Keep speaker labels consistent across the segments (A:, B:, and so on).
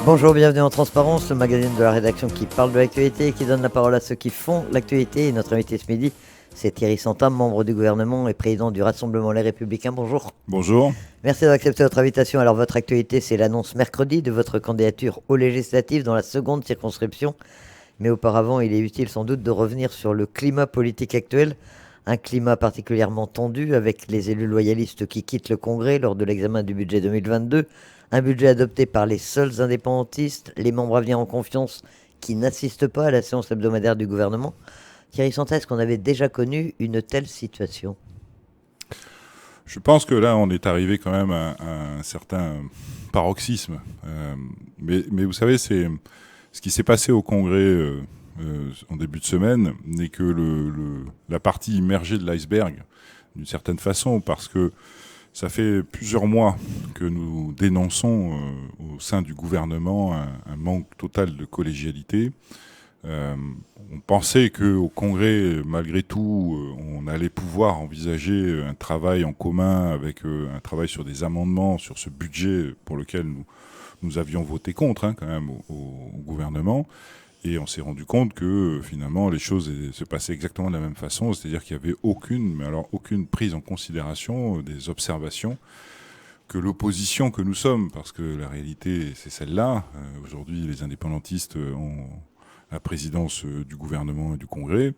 A: Bonjour, bienvenue en Transparence, le magazine de la rédaction qui parle de l'actualité et qui donne la parole à ceux qui font l'actualité. Et notre invité ce midi, c'est Thierry Santin, membre du gouvernement et président du Rassemblement Les Républicains. Bonjour.
B: Bonjour.
A: Merci d'avoir accepté notre invitation. Alors, votre actualité, c'est l'annonce mercredi de votre candidature aux législatives dans la seconde circonscription. Mais auparavant, il est utile sans doute de revenir sur le climat politique actuel. Un climat particulièrement tendu avec les élus loyalistes qui quittent le Congrès lors de l'examen du budget 2022. Un budget adopté par les seuls indépendantistes, les membres à venir en confiance qui n'assistent pas à la séance hebdomadaire du gouvernement. Thierry Santin, est-ce qu'on avait déjà connu une telle situation ?
B: Je pense que là, on est arrivé quand même à un certain paroxysme. Mais vous savez, c'est ce qui s'est passé au Congrès en début de semaine n'est que la partie immergée de l'iceberg, d'une certaine façon, parce que ça fait plusieurs mois que nous dénonçons au sein du gouvernement un manque total de collégialité. On pensait qu'au Congrès, malgré tout, on allait pouvoir envisager un travail en commun avec un travail sur des amendements, sur ce budget pour lequel nous avions voté contre quand même au gouvernement. Et on s'est rendu compte que finalement les choses se passaient exactement de la même façon, c'est-à-dire qu'il n'y avait aucune prise en considération des observations que l'opposition que nous sommes, parce que la réalité c'est celle-là. Aujourd'hui, les indépendantistes ont la présidence du gouvernement et du Congrès,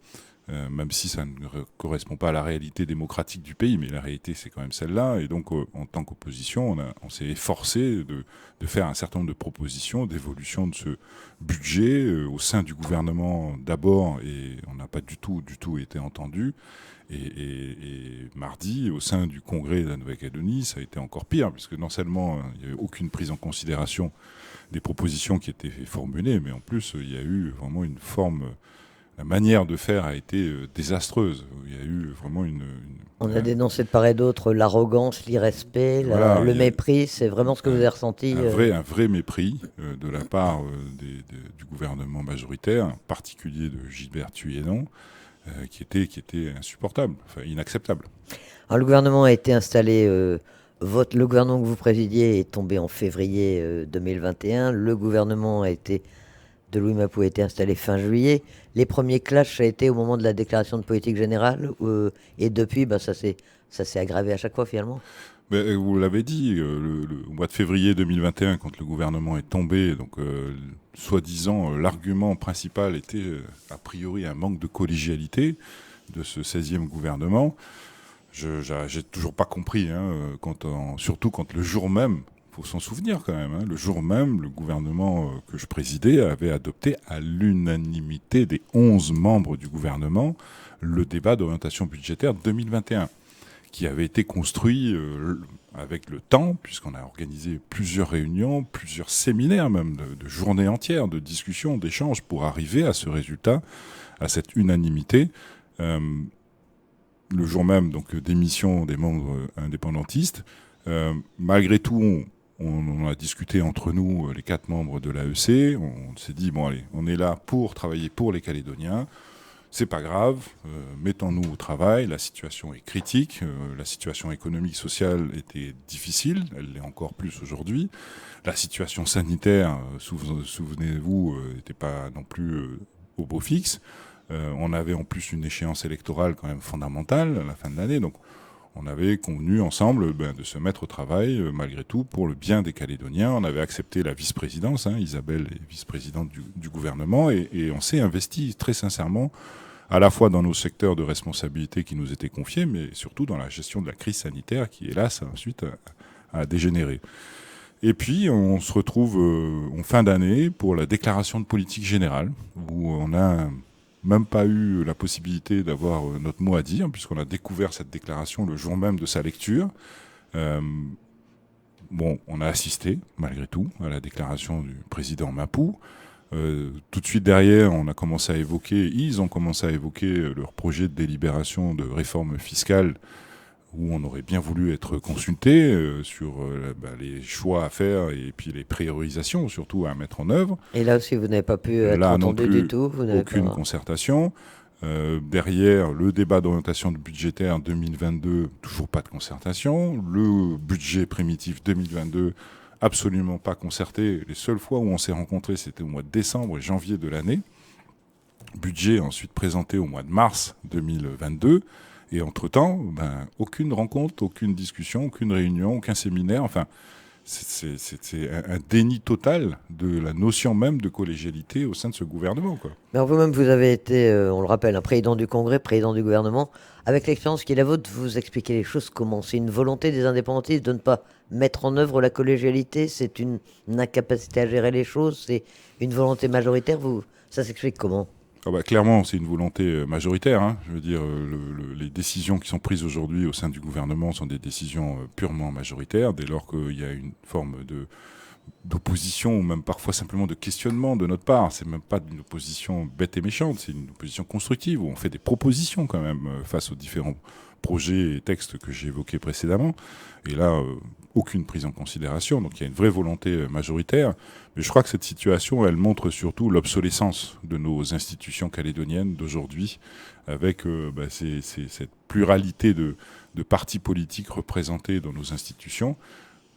B: même si ça ne correspond pas à la réalité démocratique du pays, mais la réalité c'est quand même celle-là. Et donc en tant qu'opposition, on s'est efforcé de faire un certain nombre de propositions d'évolution de ce budget au sein du gouvernement d'abord, et on n'a pas du tout été entendu. Et mardi, au sein du Congrès de la Nouvelle-Calédonie, ça a été encore pire, puisque non seulement il n'y avait aucune prise en considération des propositions qui étaient formulées, mais en plus, il y a eu vraiment une forme... La manière de faire a été désastreuse. Il y a eu vraiment
A: On a dénoncé de part et d'autre l'arrogance, l'irrespect, le mépris. C'est vraiment ce que vous avez ressenti
B: un vrai mépris de la part du gouvernement majoritaire, en particulier de Gilbert Thuénon, qui était insupportable, enfin inacceptable.
A: Alors, le gouvernement a été installé... le gouvernement que vous présidiez est tombé en février 2021. Le gouvernement de Louis Mapou a été installé fin juillet. Les premiers clashs, ça a été au moment de la déclaration de politique générale. Et depuis, ça s'est aggravé à chaque fois finalement.
B: Mais vous l'avez dit, au mois de février 2021, quand le gouvernement est tombé, donc soi-disant, l'argument principal était a priori un manque de collégialité de ce 16e gouvernement. J'ai toujours pas compris, surtout quand le jour même, faut s'en souvenir quand même, le jour même, le gouvernement que je présidais avait adopté à l'unanimité des 11 membres du gouvernement le débat d'orientation budgétaire 2021, qui avait été construit avec le temps, puisqu'on a organisé plusieurs réunions, plusieurs séminaires même, de journées entières, de discussions, d'échanges, pour arriver à ce résultat, à cette unanimité. Le jour même, donc, démission des membres indépendantistes. Malgré tout, on a discuté entre nous, les 4 membres de l'AEC. On s'est dit, bon allez, on est là pour travailler pour les Calédoniens. C'est pas grave, mettons-nous au travail. La situation est critique. La situation économique, sociale était difficile. Elle l'est encore plus aujourd'hui. La situation sanitaire, souvenez-vous, n'était pas non plus au beau fixe. On avait en plus une échéance électorale quand même fondamentale à la fin de l'année. Donc on avait convenu ensemble de se mettre au travail, malgré tout, pour le bien des Calédoniens. On avait accepté la vice-présidence, Isabelle est vice-présidente du gouvernement, et on s'est investi très sincèrement, à la fois dans nos secteurs de responsabilité qui nous étaient confiés, mais surtout dans la gestion de la crise sanitaire qui, hélas, ensuite a dégénéré. Et puis, on se retrouve en fin d'année pour la déclaration de politique générale, où on a même pas eu la possibilité d'avoir notre mot à dire, puisqu'on a découvert cette déclaration le jour même de sa lecture. On a assisté, malgré tout, à la déclaration du président Mapou. Tout de suite derrière, ils ont commencé à évoquer leur projet de délibération de réforme fiscale, où on aurait bien voulu être consulté sur les choix à faire et puis les priorisations surtout à mettre en œuvre.
A: Et là aussi, vous n'avez pas pu être entendu du tout.
B: Aucune concertation. Derrière, le débat d'orientation budgétaire 2022, toujours pas de concertation. Le budget primitif 2022, absolument pas concerté. Les seules fois où on s'est rencontrés, c'était au mois de décembre et janvier de l'année. Budget ensuite présenté au mois de mars 2022. Et entre-temps, aucune rencontre, aucune discussion, aucune réunion, aucun séminaire. Enfin, c'est un déni total de la notion même de collégialité au sein de ce gouvernement, quoi.
A: Mais alors vous-même, vous avez été, on le rappelle, un président du Congrès, président du gouvernement. Avec l'expérience qui est la vôtre, vous expliquez les choses comment? C'est une volonté des indépendantistes de ne pas mettre en œuvre la collégialité? C'est une incapacité à gérer les choses? C'est une volonté majoritaire? Ça s'explique comment?
B: Clairement, c'est une volonté majoritaire, hein. Je veux dire, les décisions qui sont prises aujourd'hui au sein du gouvernement sont des décisions purement majoritaires, dès lors qu'il y a une forme d'opposition, ou même parfois simplement de questionnement de notre part. C'est même pas une opposition bête et méchante, c'est une opposition constructive, où on fait des propositions quand même face aux différents projets et textes que j'ai évoqués précédemment. Et là, aucune prise en considération. Donc il y a une vraie volonté majoritaire. Mais je crois que cette situation, elle montre surtout l'obsolescence de nos institutions calédoniennes d'aujourd'hui, avec cette pluralité de partis politiques représentés dans nos institutions.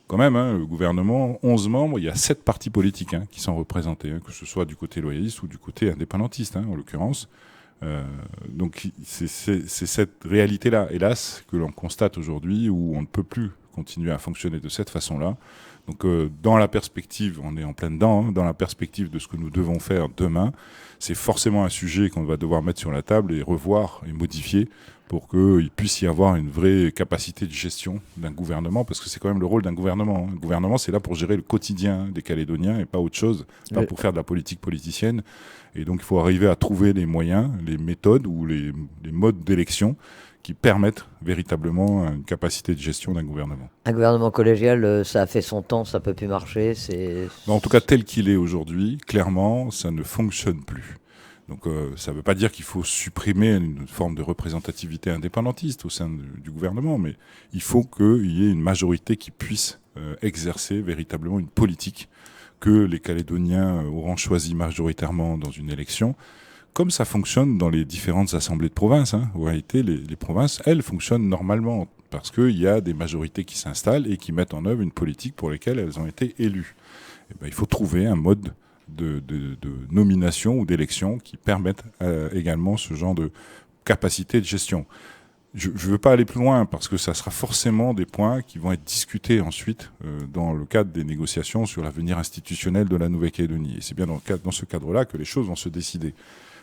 B: Quand même, hein, le gouvernement, 11 membres, il y a 7 partis politiques qui sont représentés, que ce soit du côté loyaliste ou du côté indépendantiste, en l'occurrence. Donc c'est cette réalité-là, hélas, que l'on constate aujourd'hui, où on ne peut plus continuer à fonctionner de cette façon-là. Donc dans la perspective, on est en plein dedans, dans la perspective de ce que nous devons faire demain, c'est forcément un sujet qu'on va devoir mettre sur la table et revoir et modifier pour qu'il puisse y avoir une vraie capacité de gestion d'un gouvernement, parce que c'est quand même le rôle d'un gouvernement. Le gouvernement, c'est là pour gérer le quotidien des Calédoniens et pas autre chose, pas pour faire de la politique politicienne. Et donc il faut arriver à trouver les moyens, les méthodes ou les modes d'élection qui permettent véritablement une capacité de gestion d'un gouvernement.
A: Un gouvernement collégial, ça a fait son temps, ça peut plus marcher.
B: En tout cas, tel qu'il est aujourd'hui, clairement, ça ne fonctionne plus. Donc ça ne veut pas dire qu'il faut supprimer une forme de représentativité indépendantiste au sein du gouvernement, mais il faut qu'il y ait une majorité qui puisse exercer véritablement une politique que les Calédoniens auront choisi majoritairement dans une élection, comme ça fonctionne dans les différentes assemblées de province. En réalité, les provinces, elles, fonctionnent normalement parce qu'il y a des majorités qui s'installent et qui mettent en œuvre une politique pour laquelle elles ont été élues. Il faut trouver un mode de nomination ou d'élection qui permettent également ce genre de capacité de gestion. Je ne veux pas aller plus loin parce que ça sera forcément des points qui vont être discutés ensuite dans le cadre des négociations sur l'avenir institutionnel de la Nouvelle-Calédonie. Et c'est bien dans ce cadre-là que les choses vont se décider.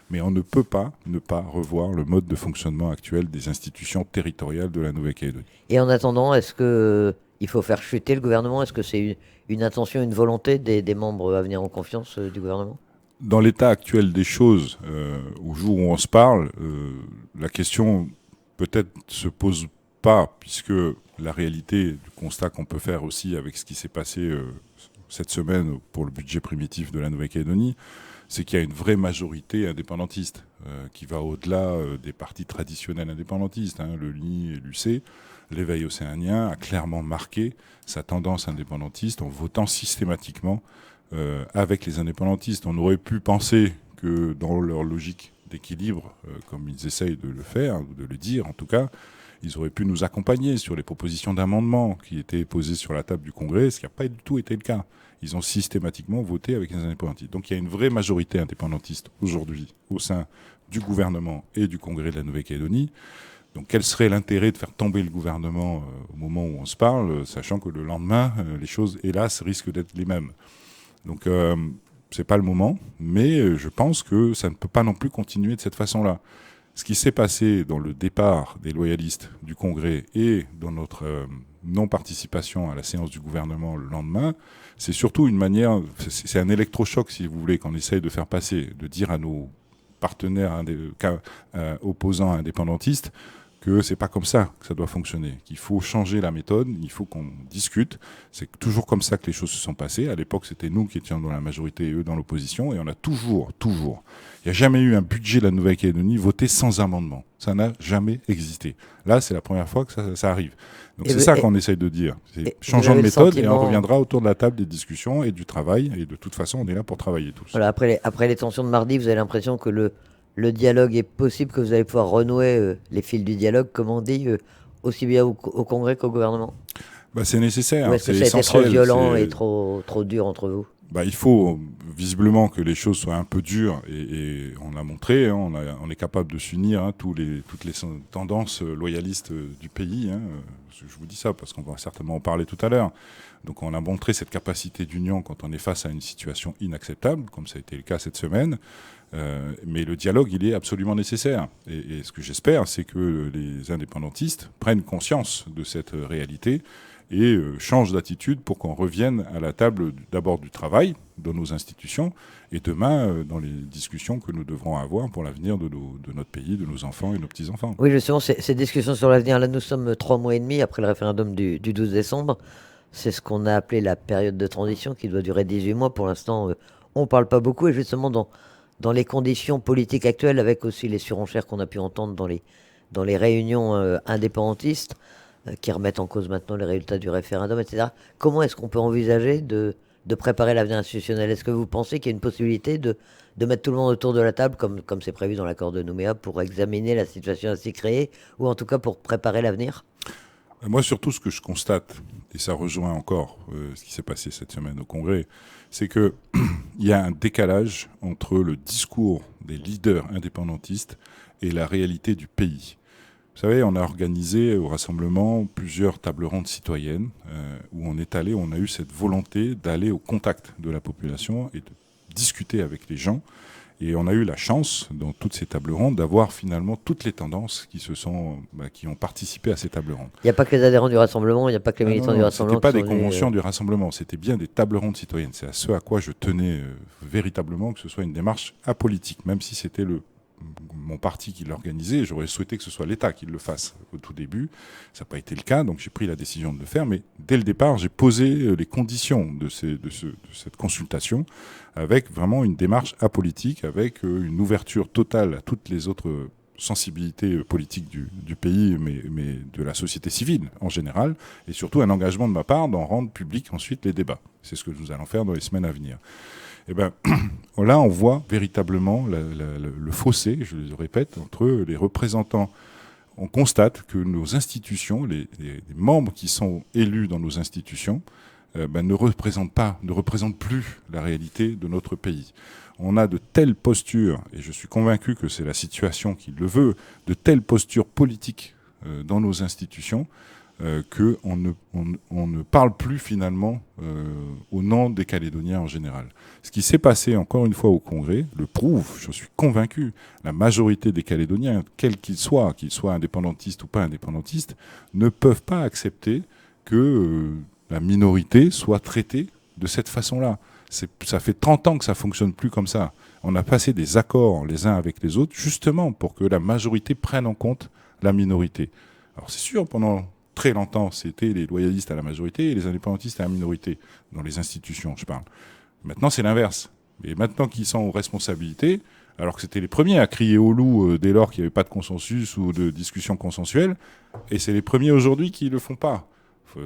B: Mais on ne peut pas ne pas revoir le mode de fonctionnement actuel des institutions territoriales de la Nouvelle-Calédonie.
A: Et en attendant, est-ce qu'il faut faire chuter le gouvernement? Est-ce que c'est une intention, une volonté des membres à venir en confiance du gouvernement?
B: Dans l'état actuel des choses, au jour où on se parle, la question peut-être se pose pas, puisque la réalité du constat qu'on peut faire aussi avec ce qui s'est passé cette semaine pour le budget primitif de la Nouvelle-Calédonie, c'est qu'il y a une vraie majorité indépendantiste qui va au-delà des partis traditionnels indépendantistes. Le LNI et l'UC, l'éveil océanien a clairement marqué sa tendance indépendantiste en votant systématiquement avec les indépendantistes. On aurait pu penser que dans leur logique d'équilibre, comme ils essayent de le faire, ou de le dire en tout cas, ils auraient pu nous accompagner sur les propositions d'amendements qui étaient posées sur la table du Congrès, ce qui n'a pas du tout été le cas. Ils ont systématiquement voté avec les indépendantistes. Donc il y a une vraie majorité indépendantiste aujourd'hui au sein du gouvernement et du Congrès de la Nouvelle-Calédonie. Donc quel serait l'intérêt de faire tomber le gouvernement au moment où on se parle, sachant que le lendemain, les choses, hélas, risquent d'être les mêmes. Donc c'est pas le moment, mais je pense que ça ne peut pas non plus continuer de cette façon-là. Ce qui s'est passé dans le départ des loyalistes du Congrès et dans notre non-participation à la séance du gouvernement le lendemain, c'est surtout une manière, c'est un électrochoc si vous voulez qu'on essaye de faire passer, de dire à nos partenaires opposants indépendantistes que c'est pas comme ça que ça doit fonctionner, qu'il faut changer la méthode, il faut qu'on discute. C'est toujours comme ça que les choses se sont passées. À l'époque, c'était nous qui étions dans la majorité et eux dans l'opposition, et on a toujours, il n'y a jamais eu un budget de la Nouvelle-Calédonie voté sans amendement. Ça n'a jamais existé. Là, c'est la première fois que ça arrive. Donc c'est ça qu'on essaye de dire. Changeons de méthode et on reviendra autour de la table des discussions et du travail. Et de toute façon, on est là pour travailler tous.
A: Voilà, après les tensions de mardi, vous avez l'impression que le dialogue est possible, que vous allez pouvoir renouer les fils du dialogue, comme on dit, aussi bien au Congrès qu'au gouvernement?
B: C'est nécessaire,
A: Ou est-ce que
B: c'est
A: ça a été trop
B: essentiel.
A: violent et trop dur entre vous?
B: Il faut visiblement que les choses soient un peu dures et on l'a montré, hein, on est capable de s'unir, hein, toutes les tendances loyalistes du pays. Hein, je vous dis ça parce qu'on va certainement en parler tout à l'heure. Donc on a montré cette capacité d'union quand on est face à une situation inacceptable, comme ça a été le cas cette semaine. Mais le dialogue, il est absolument nécessaire. Et ce que j'espère, c'est que les indépendantistes prennent conscience de cette réalité et change d'attitude pour qu'on revienne à la table d'abord du travail dans nos institutions et demain dans les discussions que nous devrons avoir pour l'avenir de notre pays, de nos enfants et nos petits-enfants.
A: Oui, justement, ces discussions sur l'avenir, là, nous sommes 3 mois et demi après le référendum du 12 décembre. C'est ce qu'on a appelé la période de transition qui doit durer 18 mois. Pour l'instant, on ne parle pas beaucoup. Et justement, dans les conditions politiques actuelles, avec aussi les surenchères qu'on a pu entendre dans les réunions indépendantistes, qui remettent en cause maintenant les résultats du référendum, etc. Comment est-ce qu'on peut envisager de préparer l'avenir institutionnel? Est-ce que vous pensez qu'il y a une possibilité de mettre tout le monde autour de la table, comme c'est prévu dans l'accord de Nouméa, pour examiner la situation ainsi créée, ou en tout cas pour préparer l'avenir?
B: Moi, surtout, ce que je constate, et ça rejoint encore ce qui s'est passé cette semaine au Congrès, c'est qu'il y a un décalage entre le discours des leaders indépendantistes et la réalité du pays. Vous savez, on a organisé au rassemblement plusieurs tables rondes citoyennes où on est allé, on a eu cette volonté d'aller au contact de la population et de discuter avec les gens. Et on a eu la chance, dans toutes ces tables rondes, d'avoir finalement toutes les tendances qui ont participé à ces tables rondes.
A: Il n'y a pas que les adhérents du Rassemblement, il n'y a pas que les militants du Rassemblement.
B: Ce n'était pas des conventions du Rassemblement, c'était bien des tables rondes citoyennes. C'est à ce à quoi je tenais véritablement, que ce soit une démarche apolitique, même si c'était mon parti qui l'organisait. J'aurais souhaité que ce soit l'État qui le fasse au tout début. Ça n'a pas été le cas, donc j'ai pris la décision de le faire. Mais dès le départ, j'ai posé les conditions de cette consultation avec vraiment une démarche apolitique, avec une ouverture totale à toutes les autres sensibilités politiques du pays, mais de la société civile en général, et surtout un engagement de ma part d'en rendre public ensuite les débats. C'est ce que nous allons faire dans les semaines à venir. Eh bien, là, on voit véritablement le fossé, je le répète, entre les représentants. On constate que nos institutions, les membres qui sont élus dans nos institutions, ne représentent plus la réalité de notre pays. On a de telles postures, et je suis convaincu que c'est la situation qui le veut, de telles postures politiques dans nos institutions, qu'on ne parle plus finalement au nom des Calédoniens en général. Ce qui s'est passé encore une fois au Congrès le prouve, je suis convaincu, la majorité des Calédoniens, quels qu'ils soient indépendantistes ou pas indépendantistes, ne peuvent pas accepter que la minorité soit traitée de cette façon-là. Ça fait 30 ans que ça ne fonctionne plus comme ça. On a passé des accords les uns avec les autres justement pour que la majorité prenne en compte la minorité. Alors c'est sûr, pendant très longtemps, c'était les loyalistes à la majorité et les indépendantistes à la minorité, dans les institutions, je parle. Maintenant, c'est l'inverse. Et maintenant qu'ils sont aux responsabilités, alors que c'était les premiers à crier au loup dès lors qu'il n'y avait pas de consensus ou de discussion consensuelle, et c'est les premiers aujourd'hui qui ne le font pas.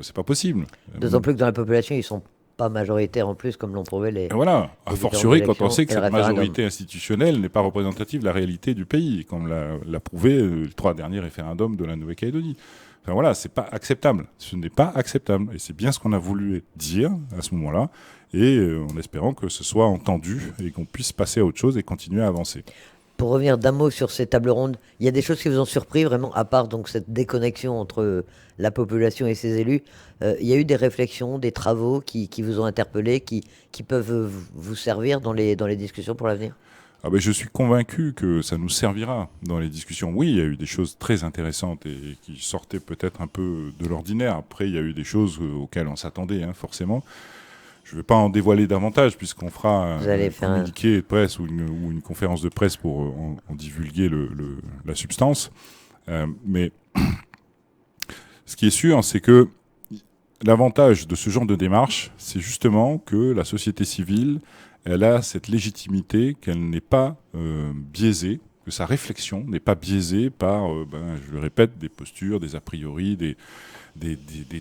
B: C'est pas possible.
A: D'autant plus que dans la population, ils sont pas majoritaires en plus, comme l'ont prouvé les.
B: Et voilà, a fortiori quand on sait que cette
A: référendum.
B: majorité institutionnelle n'est pas représentative de la réalité du pays, comme l'a prouvé les 3 derniers référendums de la Nouvelle-Calédonie. Enfin voilà, c'est pas acceptable. Ce n'est pas acceptable. Et c'est bien ce qu'on a voulu dire à ce moment-là, et en espérant que ce soit entendu et qu'on puisse passer à autre chose et continuer à avancer.
A: Pour revenir d'un mot sur ces tables rondes, il y a des choses qui vous ont surpris vraiment, à part donc cette déconnexion entre la population et ses élus. Il y a eu des réflexions, des travaux qui vous ont interpellé, qui peuvent vous servir dans les discussions pour l'avenir?
B: Je suis convaincu que ça nous servira dans les discussions. Oui, il y a eu des choses très intéressantes et qui sortaient peut-être un peu de l'ordinaire. Après, il y a eu des choses auxquelles on s'attendait, forcément. Je ne vais pas en dévoiler davantage puisqu'on fera un communiqué de presse ou une conférence de presse pour en divulguer la substance. Mais ce qui est sûr, c'est que l'avantage de ce genre de démarche, c'est justement que la société civile, elle a cette légitimité, qu'elle n'est pas biaisée, que sa réflexion n'est pas biaisée par, je le répète, des postures, des a priori, des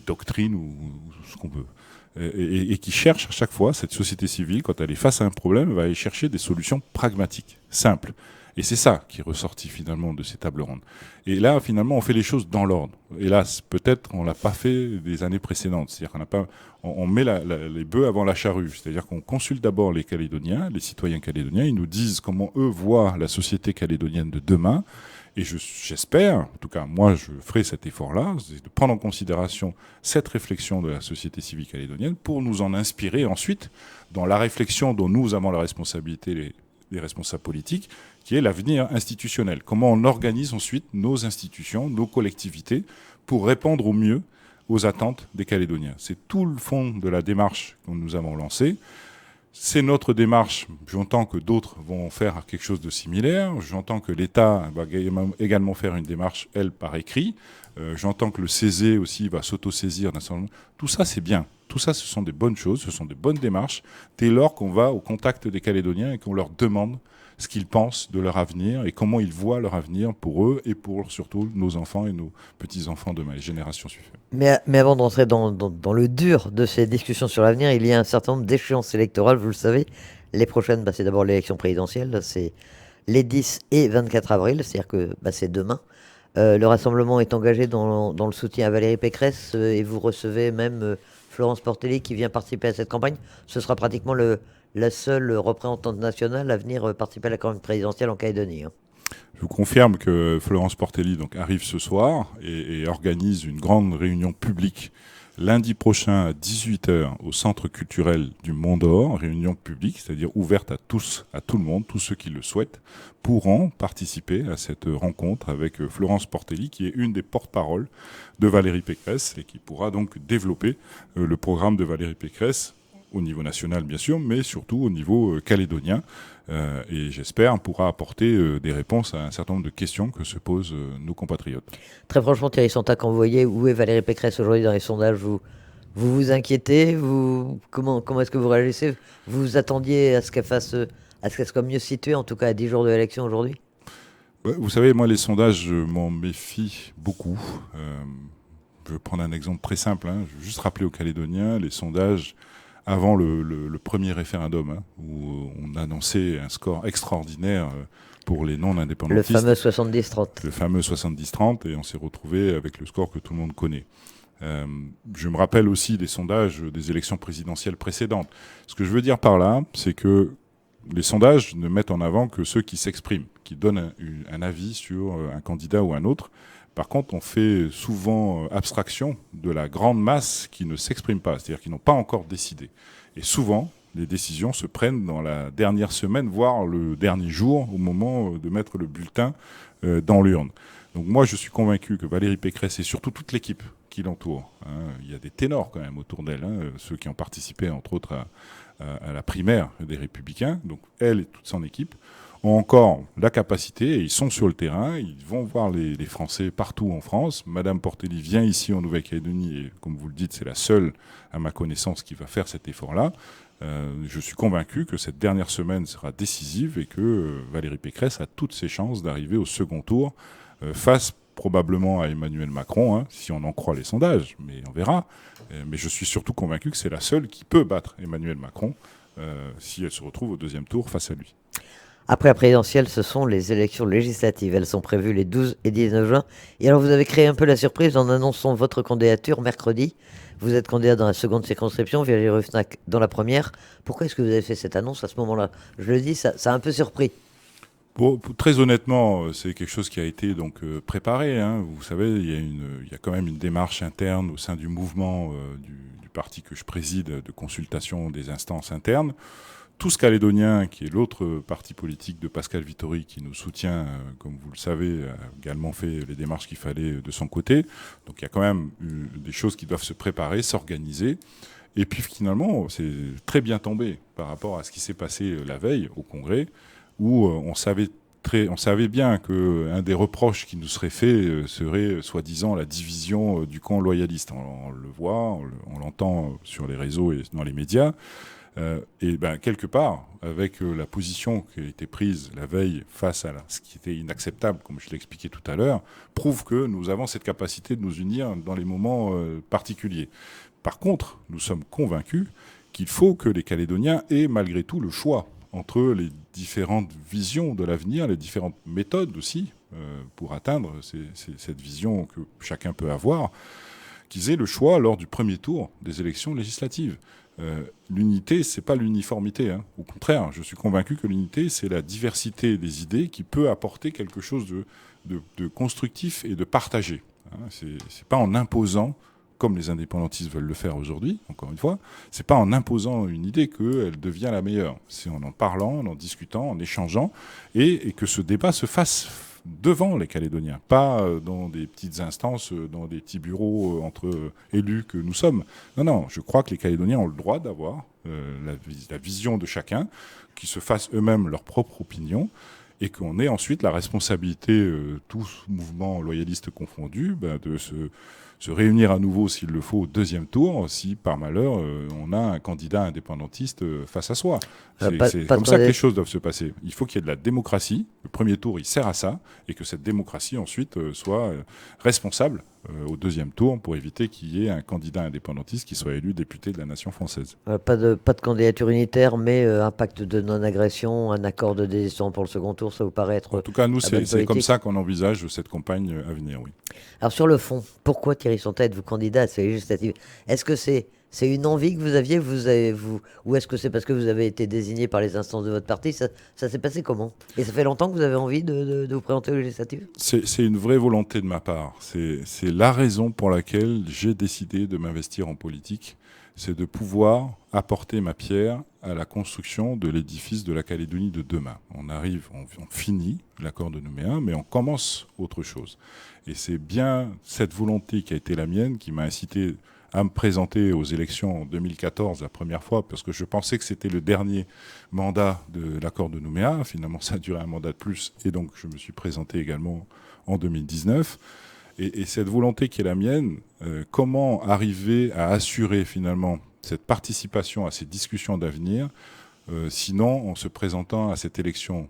B: doctrines ou ce qu'on veut. Et qui cherche à chaque fois, cette société civile, quand elle est face à un problème, elle va aller chercher des solutions pragmatiques, simples. Et c'est ça qui est ressorti finalement de ces tables rondes. Et là, finalement, on fait les choses dans l'ordre. Hélas, peut-être on l'a pas fait des années précédentes. C'est-à-dire qu'on n'a pas, on met les bœufs avant la charrue. C'est-à-dire qu'on consulte d'abord les Calédoniens, les citoyens calédoniens. Ils nous disent comment eux voient la société calédonienne de demain. Et j'espère, en tout cas moi je ferai cet effort-là, c'est de prendre en considération cette réflexion de la société civile calédonienne pour nous en inspirer ensuite dans la réflexion dont nous avons la responsabilité, les responsables politiques, qui est l'avenir institutionnel. Comment on organise ensuite nos institutions, nos collectivités, pour répondre au mieux aux attentes des Calédoniens. C'est tout le fond de la démarche que nous avons lancée. C'est notre démarche. J'entends que d'autres vont faire quelque chose de similaire. J'entends que l'État va également faire une démarche, elle, par écrit. J'entends que le CESE aussi va s'auto-saisir d'un certain nombre. Tout ça, c'est bien. Tout ça, ce sont des bonnes choses, ce sont des bonnes démarches, dès lors qu'on va au contact des Calédoniens et qu'on leur demande ce qu'ils pensent de leur avenir et comment ils voient leur avenir pour eux et pour surtout nos enfants et nos petits-enfants demain, les générations suivantes.
A: Mais avant d'entrer dans le dur de ces discussions sur l'avenir, il y a un certain nombre d'échéances électorales, vous le savez. Les prochaines, c'est d'abord l'élection présidentielle, c'est les 10 et 24 avril, c'est-à-dire que c'est demain. Le Rassemblement est engagé dans le soutien à Valérie Pécresse et vous recevez même Florence Portelli qui vient participer à cette campagne. Ce sera pratiquement la seule représentante nationale à venir participer à la campagne présidentielle en Calédonie.
B: Je vous confirme que Florence Portelli arrive ce soir et organise une grande réunion publique lundi prochain à 18h au Centre culturel du Mont d'Or, réunion publique, c'est-à-dire ouverte à tous, à tout le monde, tous ceux qui le souhaitent, pourront participer à cette rencontre avec Florence Portelli, qui est une des porte-paroles de Valérie Pécresse et qui pourra donc développer le programme de Valérie Pécresse au niveau national, bien sûr, mais surtout au niveau calédonien. Et j'espère pourra apporter des réponses à un certain nombre de questions que se posent nos compatriotes.
A: Très franchement, Thierry Sontac, quand vous voyez où est Valérie Pécresse aujourd'hui dans les sondages, vous inquiétez, comment est-ce que vous réagissez? Vous vous attendiez à ce qu'elle soit mieux située, en tout cas à 10 jours de l'élection aujourd'hui?
B: Vous savez, moi, les sondages, je m'en méfie beaucoup. Je vais prendre un exemple très simple. Je veux juste rappeler aux Calédoniens, les sondages avant le premier référendum, où on annonçait un score extraordinaire pour les non-indépendantistes.
A: Le fameux 70-30.
B: Le fameux 70-30, et on s'est retrouvé avec le score que tout le monde connaît. Je me rappelle aussi des sondages des élections présidentielles précédentes. Ce que je veux dire par là, c'est que les sondages ne mettent en avant que ceux qui s'expriment, qui donnent un avis sur un candidat ou un autre. Par contre, on fait souvent abstraction de la grande masse qui ne s'exprime pas, c'est-à-dire qui n'ont pas encore décidé. Et souvent, les décisions se prennent dans la dernière semaine, voire le dernier jour, au moment de mettre le bulletin dans l'urne. Donc moi, je suis convaincu que Valérie Pécresse et surtout toute l'équipe qui l'entoure, il y a des ténors quand même autour d'elle, ceux qui ont participé entre autres à la primaire des Républicains, donc elle et toute son équipe, ont encore la capacité, et ils sont sur le terrain, ils vont voir les Français partout en France. Madame Portelli vient ici en Nouvelle-Calédonie, et comme vous le dites, c'est la seule, à ma connaissance, qui va faire cet effort-là. Je suis convaincu que cette dernière semaine sera décisive et que Valérie Pécresse a toutes ses chances d'arriver au second tour, face probablement à Emmanuel Macron, si on en croit les sondages, mais on verra. Mais je suis surtout convaincu que c'est la seule qui peut battre Emmanuel Macron si elle se retrouve au deuxième tour face à lui.
A: Après la présidentielle, ce sont les élections législatives. Elles sont prévues les 12 et 19 juin. Et alors, vous avez créé un peu la surprise en annonçant votre candidature mercredi. Vous êtes candidat dans la seconde circonscription, Virginie Ruffnac dans la première. Pourquoi est-ce que vous avez fait cette annonce à ce moment-là? Je le dis, ça a un peu surpris.
B: Bon, très honnêtement, c'est quelque chose qui a été donc préparé. Vous savez, il y a quand même une démarche interne au sein du mouvement du parti que je préside de consultation des instances internes. Tous Calédoniens, qui est l'autre parti politique de Pascal Vittori, qui nous soutient, comme vous le savez, a également fait les démarches qu'il fallait de son côté. Donc il y a quand même des choses qui doivent se préparer, s'organiser. Et puis finalement, c'est très bien tombé par rapport à ce qui s'est passé la veille au Congrès, où on savait bien qu'un des reproches qui nous serait fait serait soi-disant la division du camp loyaliste. On le voit, on l'entend sur les réseaux et dans les médias. Et quelque part, avec la position qui a été prise la veille face à ce qui était inacceptable, comme je l'ai expliqué tout à l'heure, prouve que nous avons cette capacité de nous unir dans les moments particuliers. Par contre, nous sommes convaincus qu'il faut que les Calédoniens aient malgré tout le choix entre les différentes visions de l'avenir, les différentes méthodes aussi, pour atteindre cette vision que chacun peut avoir, qu'ils aient le choix lors du premier tour des élections législatives. L'unité, c'est pas l'uniformité. Au contraire, je suis convaincu que l'unité, c'est la diversité des idées qui peut apporter quelque chose de constructif et de partagé. C'est pas en imposant, comme les indépendantistes veulent le faire aujourd'hui, encore une fois, c'est pas en imposant une idée qu'elle devient la meilleure. C'est en parlant, en discutant, en échangeant, et que ce débat se fasse devant les Calédoniens, pas dans des petites instances, dans des petits bureaux entre élus que nous sommes. Non, je crois que les Calédoniens ont le droit d'avoir la vision de chacun, qu'ils se fassent eux-mêmes leur propre opinion, et qu'on ait ensuite la responsabilité, tous mouvements loyalistes confondus, de se réunir à nouveau, s'il le faut, au deuxième tour, si par malheur, on a un candidat indépendantiste face à soi. C'est comme ça que les choses doivent se passer. Il faut qu'il y ait de la démocratie. Le premier tour, il sert à ça, et que cette démocratie, ensuite, soit responsable au deuxième tour pour éviter qu'il y ait un candidat indépendantiste qui soit élu député de la nation française.
A: Pas de candidature unitaire, mais un pacte de non-agression, un accord de désistement pour le second tour, ça vous paraît être...
B: En tout cas, nous, c'est comme ça qu'on envisage cette campagne à venir, oui.
A: Alors sur le fond, pourquoi Thierry Sonta êtes-vous candidat à ces législatives? Est-ce que c'est une envie que vous aviez, ou est-ce que c'est parce que vous avez été désigné par les instances de votre parti? Ça s'est passé comment? Et ça fait longtemps que vous avez envie de vous présenter aux législatives?
B: C'est une vraie volonté de ma part. C'est la raison pour laquelle j'ai décidé de m'investir en politique. C'est de pouvoir apporter ma pierre à la construction de l'édifice de la Calédonie de demain. On finit l'accord de Nouméa, mais on commence autre chose. Et c'est bien cette volonté qui a été la mienne, qui m'a incité à me présenter aux élections en 2014 la première fois, parce que je pensais que c'était le dernier mandat de l'accord de Nouméa. Finalement, ça a duré un mandat de plus, et donc je me suis présenté également en 2019. Et cette volonté qui est la mienne, comment arriver à assurer finalement cette participation à ces discussions d'avenir, sinon en se présentant à cette élection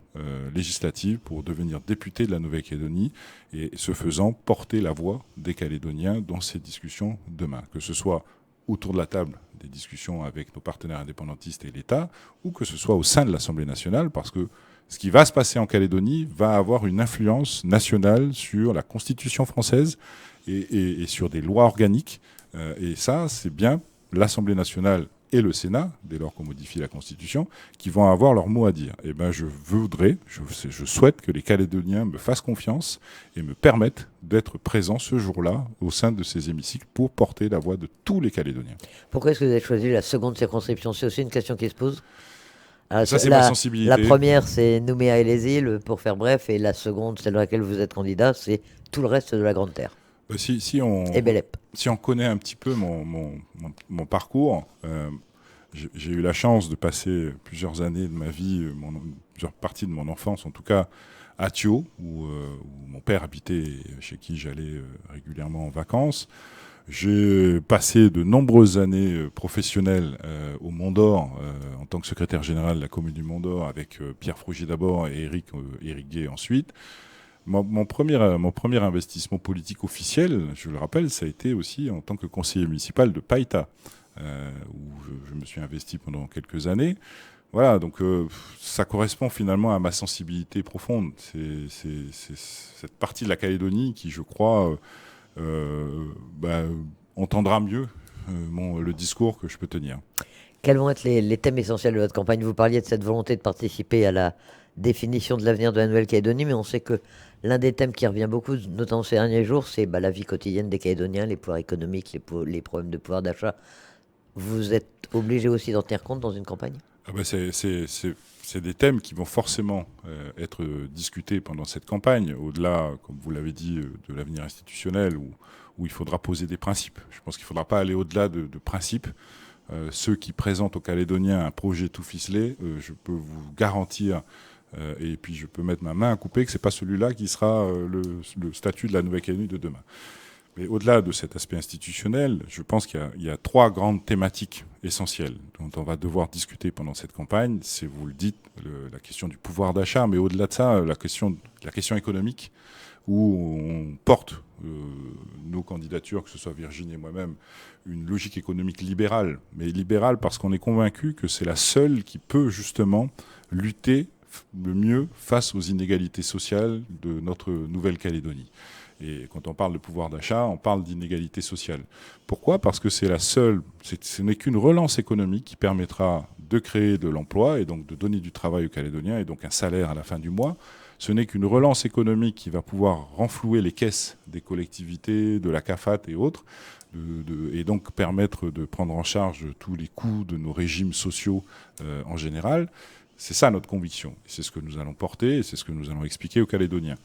B: législative pour devenir député de la Nouvelle-Calédonie et ce faisant porter la voix des Calédoniens dans ces discussions demain, que ce soit autour de la table des discussions avec nos partenaires indépendantistes et l'État, ou que ce soit au sein de l'Assemblée nationale, parce que ce qui va se passer en Calédonie va avoir une influence nationale sur la Constitution française et sur des lois organiques. Et ça, c'est bien l'Assemblée nationale et le Sénat, dès lors qu'on modifie la Constitution, qui vont avoir leur mot à dire. Et je souhaite que les Calédoniens me fassent confiance et me permettent d'être présent ce jour-là au sein de ces hémicycles pour porter la voix de tous les Calédoniens.
A: Pourquoi est-ce que vous avez choisi la seconde circonscription? C'est aussi une question qui se pose.
B: Ça, c'est ma sensibilité.
A: La première, c'est Nouméa et les îles, pour faire bref, et la seconde, celle dans laquelle vous êtes candidat, c'est tout le reste de la Grande Terre.
B: Si on connaît un petit peu mon parcours, j'ai eu la chance de passer plusieurs années de ma vie, plusieurs parties de mon enfance en tout cas, à Thio, où mon père habitait, chez qui j'allais régulièrement en vacances. J'ai passé de nombreuses années professionnelles au Mont d'Or, en tant que secrétaire général de la commune du Mont d'Or, avec Pierre Frougier d'abord et Éric Gay ensuite. Mon premier investissement politique officiel, je le rappelle, ça a été aussi en tant que conseiller municipal de Païta, où je me suis investi pendant quelques années. Voilà, donc ça correspond finalement à ma sensibilité profonde. C'est cette partie de la Calédonie qui, je crois, entendra mieux le discours que je peux tenir.
A: Quels vont être les thèmes essentiels de votre campagne? Vous parliez de cette volonté de participer à la définition de l'avenir de la Nouvelle-Calédonie, mais on sait que l'un des thèmes qui revient beaucoup, notamment ces derniers jours, c'est la vie quotidienne des Calédoniens, les pouvoirs économiques, les problèmes de pouvoir d'achat. Vous êtes obligé aussi d'en tenir compte dans une campagne?
B: C'est des thèmes qui vont forcément être discutés pendant cette campagne, au-delà, comme vous l'avez dit, de l'avenir institutionnel, où il faudra poser des principes. Je pense qu'il ne faudra pas aller au-delà de principes. Ceux qui présentent aux Calédoniens un projet tout ficelé, je peux vous garantir, et puis je peux mettre ma main à couper, que ce n'est pas celui-là qui sera le statut de la Nouvelle-Calédonie de demain. Mais au-delà de cet aspect institutionnel, je pense qu'il y a trois grandes thématiques essentielles dont on va devoir discuter pendant cette campagne. C'est, vous le dites, la question du pouvoir d'achat, mais au-delà de ça, la question économique, où on porte nos candidatures, que ce soit Virginie et moi-même, une logique économique libérale. Mais libérale parce qu'on est convaincu que c'est la seule qui peut justement lutter le mieux face aux inégalités sociales de notre Nouvelle-Calédonie. Et quand on parle de pouvoir d'achat, on parle d'inégalité sociale. Pourquoi ? Parce que c'est la seule, ce n'est qu'une relance économique qui permettra de créer de l'emploi et donc de donner du travail aux Calédoniens et donc un salaire à la fin du mois. Ce n'est qu'une relance économique qui va pouvoir renflouer les caisses des collectivités, de la CAFAT et autres, et donc permettre de prendre en charge tous les coûts de nos régimes sociaux en général. C'est ça notre conviction. C'est ce que nous allons porter et c'est ce que nous allons expliquer aux Calédoniens.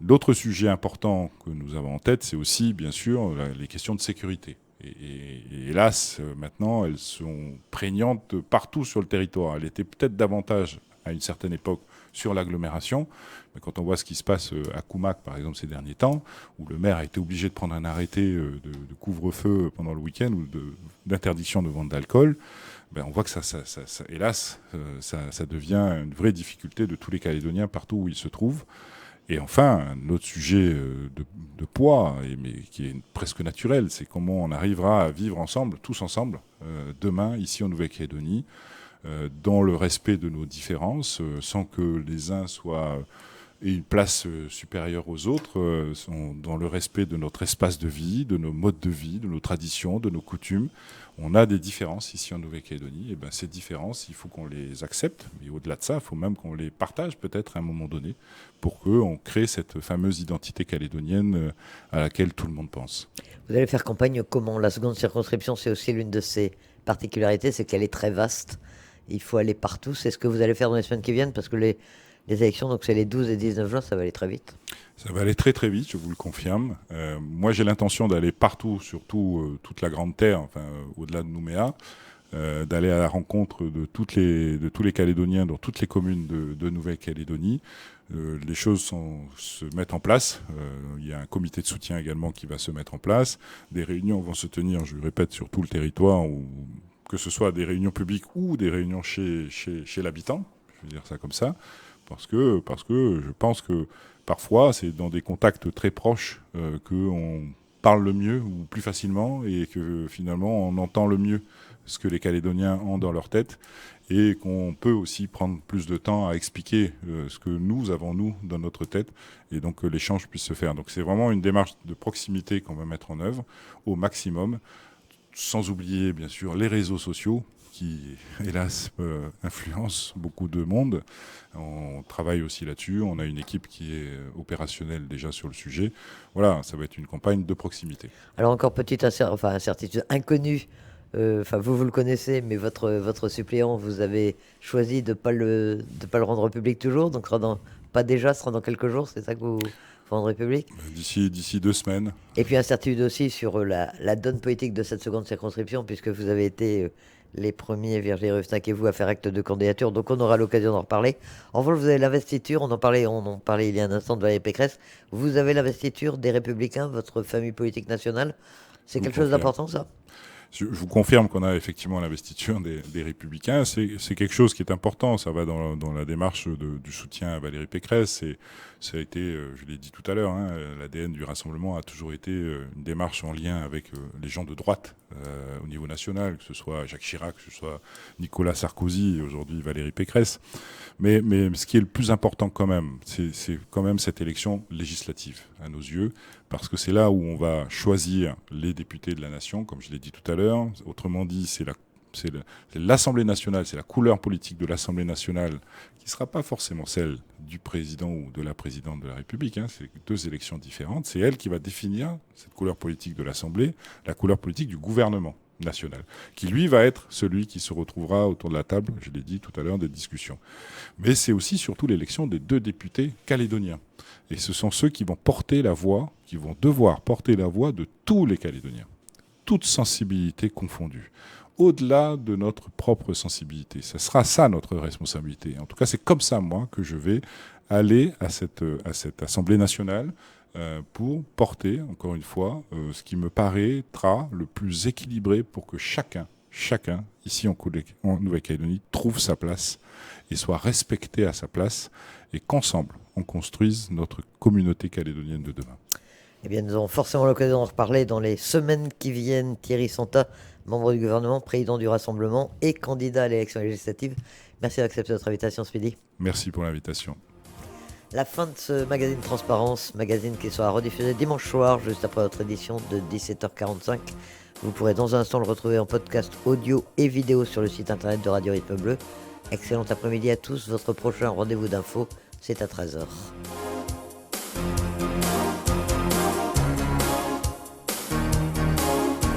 B: L'autre sujet important que nous avons en tête, c'est aussi, bien sûr, les questions de sécurité. Et hélas, maintenant, elles sont prégnantes partout sur le territoire. Elles étaient peut-être davantage, à une certaine époque, sur l'agglomération. Mais quand on voit ce qui se passe à Koumak, par exemple, ces derniers temps, où le maire a été obligé de prendre un arrêté de couvre-feu pendant le week-end ou d'interdiction de vente d'alcool, on voit que hélas, ça devient une vraie difficulté de tous les Calédoniens partout où ils se trouvent. Et enfin, un autre sujet de poids, mais qui est presque naturel, c'est comment on arrivera à vivre ensemble, tous ensemble, demain, ici en Nouvelle-Calédonie, dans le respect de nos différences, sans que les uns aient une place supérieure aux autres, dans le respect de notre espace de vie, de nos modes de vie, de nos traditions, de nos coutumes. On a des différences ici en Nouvelle-Calédonie, et ces différences, il faut qu'on les accepte, mais au-delà de ça, il faut même qu'on les partage peut-être à un moment donné, pour qu'on crée cette fameuse identité calédonienne à laquelle tout le monde pense.
A: Vous allez faire campagne comment ? La seconde circonscription, c'est aussi l'une de ses particularités, c'est qu'elle est très vaste. Il faut aller partout. C'est ce que vous allez faire dans les semaines qui viennent, parce que les élections, donc c'est les 12 et 19 juin, ça va aller très vite.
B: Ça va aller très très vite, je vous le confirme. Moi, j'ai l'intention d'aller partout, surtout toute la Grande Terre, au-delà de Nouméa, d'aller à la rencontre de tous les Calédoniens dans toutes les communes de Nouvelle-Calédonie. Les choses se mettent en place. Il y a un comité de soutien également qui va se mettre en place. Des réunions vont se tenir, je le répète, sur tout le territoire, que ce soit des réunions publiques ou des réunions chez l'habitant. Je veux dire ça comme ça. Parce que je pense que parfois, c'est dans des contacts très proches qu'on parle le mieux ou plus facilement et que finalement, on entend le mieux ce que les Calédoniens ont dans leur tête et qu'on peut aussi prendre plus de temps à expliquer ce que nous avons, nous, dans notre tête et donc que l'échange puisse se faire. Donc c'est vraiment une démarche de proximité qu'on va mettre en œuvre au maximum, sans oublier bien sûr les réseaux sociaux qui, hélas, influence beaucoup de monde. On travaille aussi là-dessus. On a une équipe qui est opérationnelle déjà sur le sujet. Voilà, ça va être une campagne de proximité.
A: Alors encore petite incertitude inconnue. Vous le connaissez, mais votre suppléant, vous avez choisi de pas le rendre public toujours. Donc ce sera dans quelques jours. C'est ça que vous rendrez public ?
B: D'ici 2 semaines.
A: Et puis incertitude aussi sur la donne politique de cette seconde circonscription, puisque vous avez été les premiers, Virginie Ruffnac et vous, à faire acte de candidature. Donc on aura l'occasion d'en reparler. En revanche, vous avez l'investiture, on en parlait il y a un instant de Valérie Pécresse. Vous avez l'investiture des Républicains, votre famille politique nationale. C'est quelque chose d'important, ça ?
B: Je vous confirme qu'on a effectivement l'investiture des Républicains. C'est quelque chose qui est important. Ça va dans la démarche du soutien à Valérie Pécresse. Ça a été, je l'ai dit tout à l'heure, l'ADN du Rassemblement a toujours été une démarche en lien avec les gens de droite au niveau national, que ce soit Jacques Chirac, que ce soit Nicolas Sarkozy et aujourd'hui Valérie Pécresse. Mais ce qui est le plus important quand même, c'est quand même cette élection législative à nos yeux, parce que c'est là où on va choisir les députés de la nation, comme je l'ai dit tout à l'heure. Autrement dit, c'est l'Assemblée nationale, c'est la couleur politique de l'Assemblée nationale qui ne sera pas forcément celle du président ou de la présidente de la République. C'est 2 élections différentes. C'est elle qui va définir cette couleur politique de l'Assemblée, la couleur politique du gouvernement national, qui lui va être celui qui se retrouvera autour de la table, je l'ai dit tout à l'heure, des discussions. Mais c'est aussi surtout l'élection des 2 députés calédoniens. Et ce sont ceux qui vont porter la voix, qui vont devoir porter la voix de tous les Calédoniens, toutes sensibilités confondues, au-delà de notre propre sensibilité. Ce sera ça notre responsabilité. En tout cas, c'est comme ça, moi, que je vais aller à cette Assemblée nationale pour porter, encore une fois, ce qui me paraîtra le plus équilibré pour que chacun, ici en Nouvelle-Calédonie, trouve sa place et soit respecté à sa place et qu'ensemble, on construise notre communauté calédonienne de demain.
A: Eh bien, nous aurons forcément l'occasion d'en reparler dans les semaines qui viennent. Thierry Santa, membre du gouvernement, président du Rassemblement et candidat à l'élection législative. Merci d'accepter notre invitation ce midi.
B: Merci pour l'invitation.
A: La fin de ce magazine Transparence, magazine qui sera rediffusé dimanche soir, juste après votre édition de 17h45. Vous pourrez dans un instant le retrouver en podcast audio et vidéo sur le site internet de Radio Rythme Bleu. Excellent après-midi à tous. Votre prochain rendez-vous d'info, c'est à 13h.